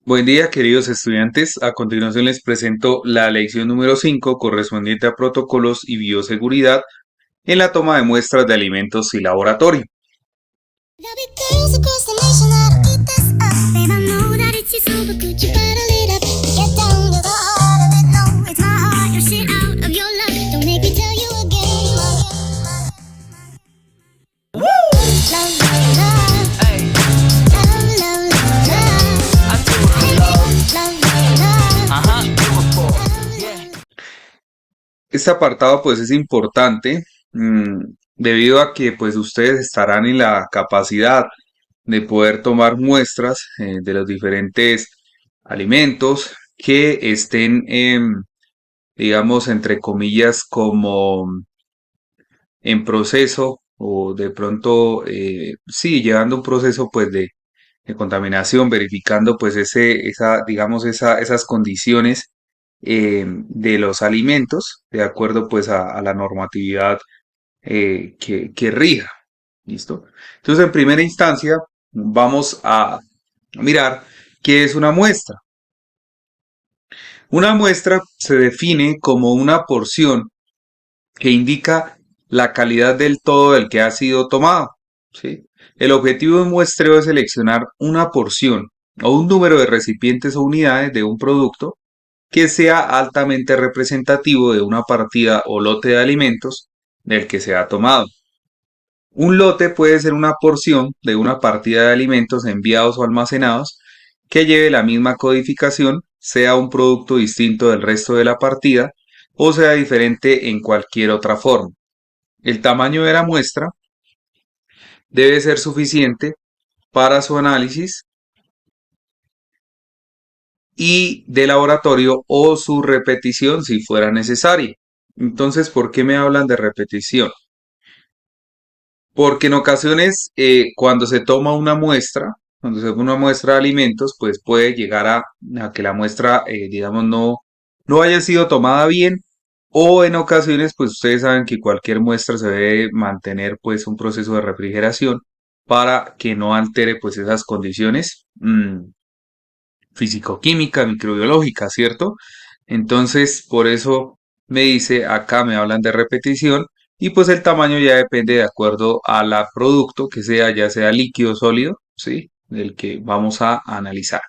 Buen día, queridos estudiantes. A continuación les presento la lección número 5 correspondiente a protocolos y bioseguridad en la toma de muestras de alimentos y laboratorio. There'll be girls across the nation that'll eat this up. Babe, I know that it's your soul, but could you bottle it up? Get down to the heart of it. No, it's my heart. You're shit out of your luck. Don't make me tell you again. Woo! Love, love, love. Hey. Love, love, love, love. I do it, love. Love, love, love. Yeah. Este apartado pues es importante debido a que pues ustedes estarán en la capacidad de poder tomar muestras de los diferentes alimentos que estén digamos entre comillas como en proceso o de pronto, sí, llevando un proceso pues de contaminación, verificando pues digamos esas condiciones de los alimentos de acuerdo pues a la normatividad que rija. ¿Listo? Entonces, en primera instancia, vamos a mirar qué es una muestra. Una muestra se define como una porción que indica la calidad del todo del que ha sido tomado. ¿Sí? El objetivo de un muestreo es seleccionar una porción o un número de recipientes o unidades de un producto que sea altamente representativo de una partida o lote de alimentos del que se ha tomado. Un lote puede ser una porción de una partida de alimentos enviados o almacenados que lleve la misma codificación, sea un producto distinto del resto de la partida o sea diferente en cualquier otra forma. El tamaño de la muestra debe ser suficiente para su análisis y de laboratorio o su repetición si fuera necesaria. Entonces, ¿por qué me hablan de repetición? Porque en ocasiones cuando se toma una muestra, cuando se toma una muestra de alimentos, pues puede llegar a que la muestra, digamos, no haya sido tomada bien, o en ocasiones, pues ustedes saben que cualquier muestra se debe mantener pues un proceso de refrigeración para que no altere pues esas condiciones físico-químicas, microbiológicas, ¿cierto? Entonces, por eso me dice, acá me hablan de repetición y pues el tamaño ya depende de acuerdo a la producto que sea, ya sea líquido o sólido, ¿sí? Del que vamos a analizar.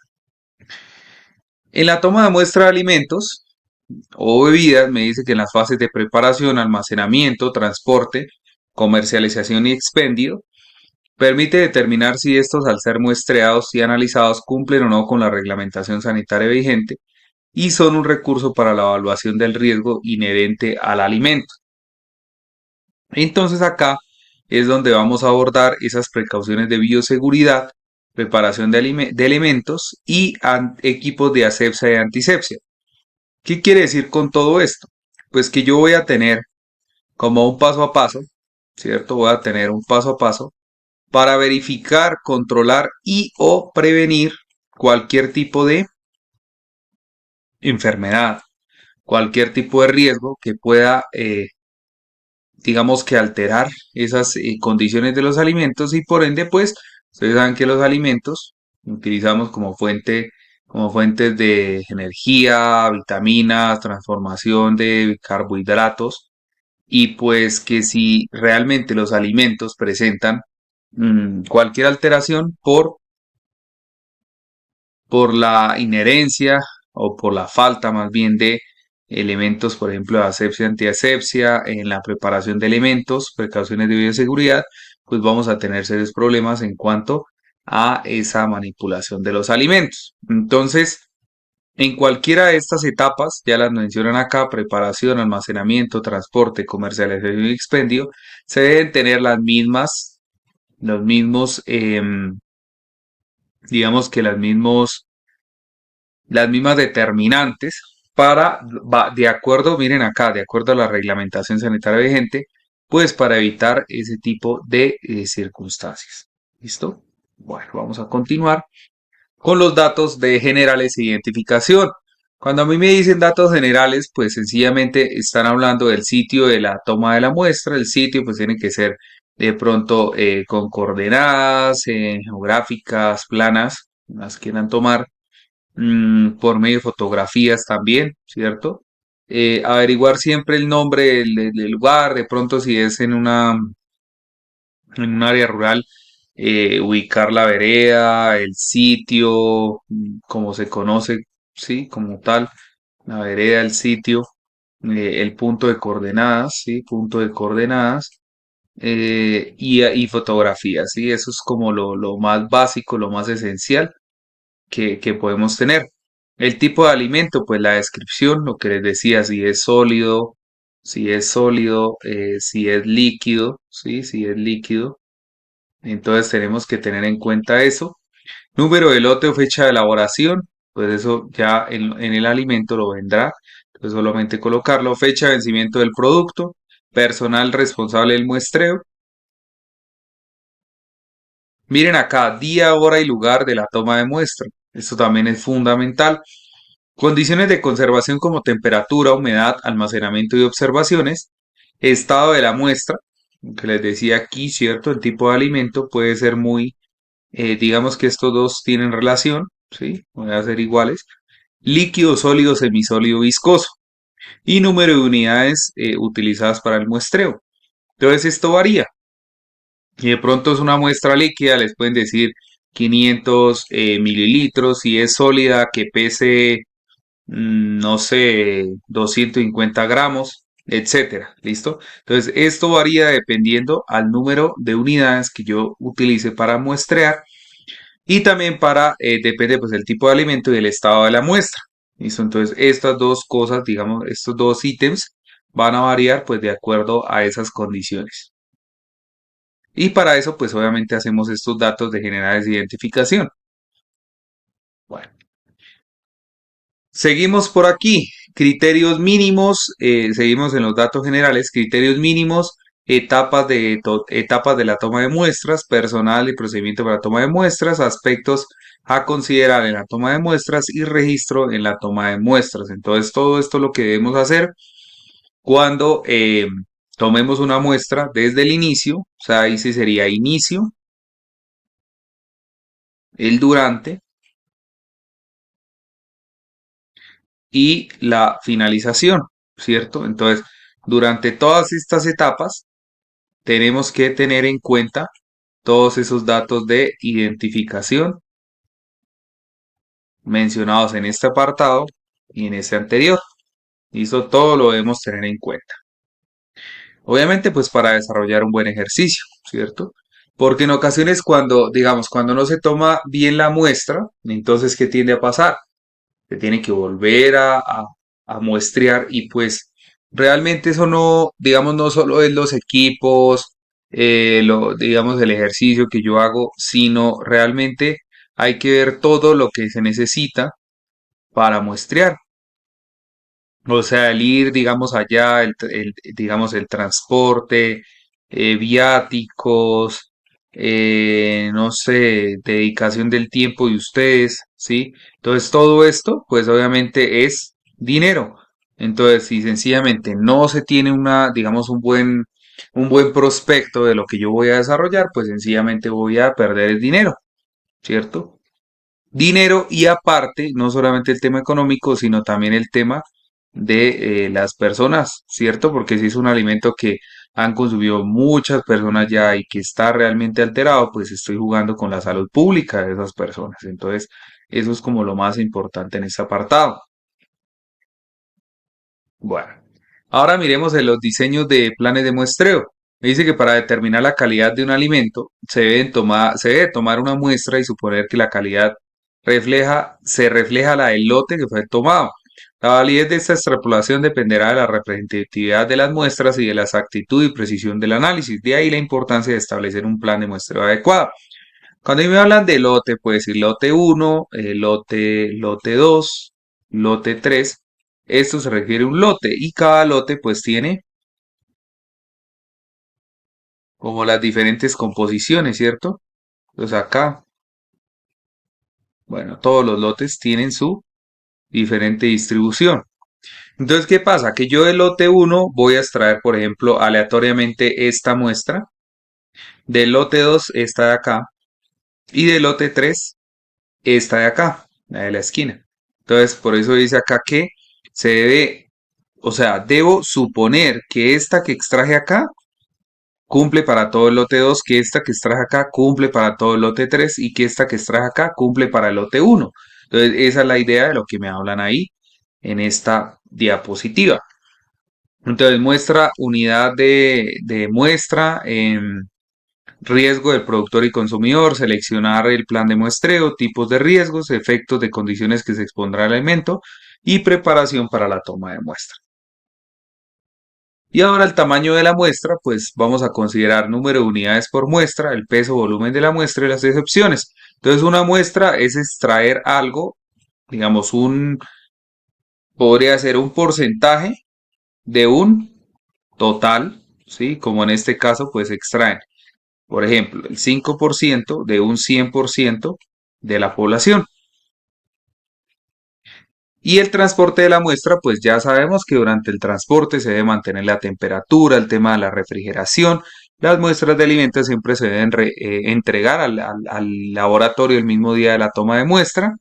En la toma de muestra de alimentos o bebidas, me dice que en las fases de preparación, almacenamiento, transporte, comercialización y expendio, permite determinar si estos, al ser muestreados y analizados, cumplen o no con la reglamentación sanitaria vigente y son un recurso para la evaluación del riesgo inherente al alimento. Entonces acá es donde vamos a abordar esas precauciones de bioseguridad, preparación de elementos y equipos de asepsia y antisepsia. ¿Qué quiere decir con todo esto? Pues que yo voy a tener como un paso a paso, ¿cierto? Voy a tener un paso a paso para verificar, controlar y o prevenir cualquier tipo de enfermedad, cualquier tipo de riesgo que pueda, digamos que alterar esas condiciones de los alimentos y por ende, pues, ustedes saben que los alimentos utilizamos como fuentes de energía, vitaminas, transformación de carbohidratos y pues que si realmente los alimentos presentan cualquier alteración por la inherencia o por la falta más bien de elementos, por ejemplo, de asepsia, antiasepsia, en la preparación de elementos, precauciones de bioseguridad, pues vamos a tener serios problemas en cuanto a esa manipulación de los alimentos. Entonces, en cualquiera de estas etapas, ya las mencionan acá, preparación, almacenamiento, transporte, comercialización y expendio, se deben tener los mismos, digamos que las mismas determinantes para, de acuerdo, miren acá, de acuerdo a la reglamentación sanitaria vigente, pues para evitar ese tipo de circunstancias. ¿Listo? Bueno, vamos a continuar con los datos de generales de identificación. Cuando a mí me dicen datos generales, pues sencillamente están hablando del sitio de la toma de la muestra. El sitio pues tiene que ser de pronto con coordenadas geográficas, planas, las quieran tomar por medio de fotografías también, ¿cierto? Averiguar siempre el nombre del lugar, de pronto si es en un área rural, ubicar la vereda, el sitio, como se conoce, sí, como tal, la vereda, el sitio, el punto de coordenadas, sí, punto de coordenadas, y fotografías, sí, eso es como lo más básico, lo más esencial que podemos tener. El tipo de alimento, pues la descripción, lo que les decía, si es líquido, ¿sí? Si es líquido, entonces tenemos que tener en cuenta eso. Número de lote o fecha de elaboración, pues eso ya en el alimento lo vendrá. Entonces solamente colocarlo, fecha de vencimiento del producto, personal responsable del muestreo. Miren acá, día, hora y lugar de la toma de muestra. Esto también es fundamental. Condiciones de conservación como temperatura, humedad, almacenamiento y observaciones. Estado de la muestra, que les decía aquí, ¿cierto? El tipo de alimento puede ser digamos que estos dos tienen relación, ¿sí? Van a ser iguales. Líquido, sólido, semisólido, viscoso. Y número de unidades utilizadas para el muestreo. Entonces esto varía. Y de pronto es una muestra líquida, les pueden decir 500 mililitros. Si es sólida, que pese no sé, 250 gramos, etcétera, ¿listo? Entonces, esto varía dependiendo al número de unidades que yo utilice para muestrear y también depende pues del tipo de alimento y del estado de la muestra, ¿listo? Entonces, estas dos cosas, digamos, estos dos ítems van a variar pues de acuerdo a esas condiciones. Y para eso, pues obviamente hacemos estos datos de generales de identificación. Bueno. Seguimos por aquí. Criterios mínimos, seguimos en los datos generales, criterios mínimos, etapas de la toma de muestras, personal y procedimiento para la toma de muestras, aspectos a considerar en la toma de muestras y registro en la toma de muestras. Entonces, todo esto es lo que debemos hacer cuando tomemos una muestra desde el inicio, o sea, ahí sí sería inicio, el durante y la finalización, ¿cierto? Entonces, durante todas estas etapas, tenemos que tener en cuenta todos esos datos de identificación mencionados en este apartado y en este anterior. Y eso todo lo debemos tener en cuenta. Obviamente, pues para desarrollar un buen ejercicio, ¿cierto? Porque en ocasiones cuando, digamos, cuando no se toma bien la muestra, entonces, ¿qué tiende a pasar? Se tiene que volver a muestrear y pues realmente eso no, digamos, no solo es los equipos, digamos, el ejercicio que yo hago, sino realmente hay que ver todo lo que se necesita para muestrear. O sea, el ir, digamos, allá, digamos, el transporte, viáticos, no sé, dedicación del tiempo de ustedes, ¿sí? Entonces, todo esto, pues obviamente es dinero. Entonces, si sencillamente no se tiene digamos, un buen prospecto de lo que yo voy a desarrollar, pues sencillamente voy a perder el dinero, ¿cierto? Dinero y aparte, no solamente el tema económico, sino también el tema de las personas, ¿cierto? Porque si es un alimento que han consumido muchas personas ya y que está realmente alterado, pues estoy jugando con la salud pública de esas personas. Entonces, eso es como lo más importante en este apartado. Bueno, ahora miremos en los diseños de planes de muestreo. Me dice que para determinar la calidad de un alimento se debe tomar una muestra y suponer que la calidad se refleja la del lote que fue tomado. La validez de esta extrapolación dependerá de la representatividad de las muestras y de la exactitud y precisión del análisis. De ahí la importancia de establecer un plan de muestreo adecuado. Cuando me hablan de lote, puede decir lote 1, lote 2, lote 3. Esto se refiere a un lote y cada lote pues tiene como las diferentes composiciones, ¿cierto? Entonces acá, bueno, todos los lotes tienen su diferente distribución. Entonces, ¿qué pasa? Que yo del lote 1 voy a extraer, por ejemplo, aleatoriamente esta muestra, del lote 2 esta de acá y del lote 3 esta de acá. la de la esquina. Entonces, por eso dice acá que se debe, o sea, debo suponer que esta que extraje acá cumple para todo el lote 2, que esta que extraje acá cumple para todo el lote 3 y que esta que extraje acá cumple para el lote 1. Entonces, esa es la idea de lo que me hablan ahí en esta diapositiva. Entonces, muestra unidad de muestra, riesgo del productor y consumidor, seleccionar el plan de muestreo, tipos de riesgos, efectos de condiciones que se expondrá el alimento y preparación para la toma de muestra. Y ahora el tamaño de la muestra, pues vamos a considerar número de unidades por muestra, el peso, volumen de la muestra y las excepciones. Entonces una muestra es extraer algo, digamos podría ser un porcentaje de un total, ¿sí? Como en este caso, pues extraen, por ejemplo, el 5% de un 100% de la población. Y el transporte de la muestra, pues ya sabemos que durante el transporte se debe mantener la temperatura, el tema de la refrigeración. Las muestras de alimentos siempre se deben entregar al laboratorio el mismo día de la toma de muestra.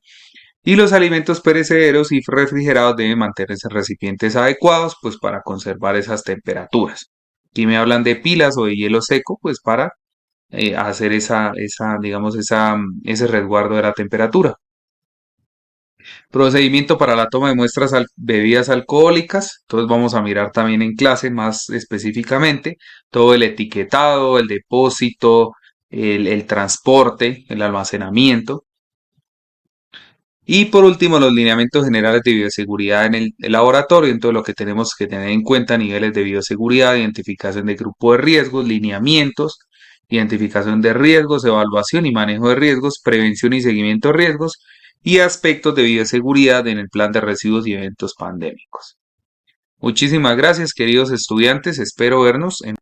Y los alimentos perecederos y refrigerados deben mantenerse en recipientes adecuados, pues para conservar esas temperaturas. Aquí me hablan de pilas o de hielo seco, pues para hacer digamos, ese resguardo de la temperatura. Procedimiento para la toma de muestras bebidas alcohólicas. Entonces vamos a mirar también en clase más específicamente todo el etiquetado, el depósito, el transporte, el almacenamiento. Y por último, los lineamientos generales de bioseguridad en el laboratorio. Entonces lo que tenemos que tener en cuenta: niveles de bioseguridad, identificación de grupo de riesgos, lineamientos, identificación de riesgos, evaluación y manejo de riesgos, prevención y seguimiento de riesgos y aspectos de bioseguridad en el plan de residuos y eventos pandémicos. Muchísimas gracias, queridos estudiantes. Espero vernos en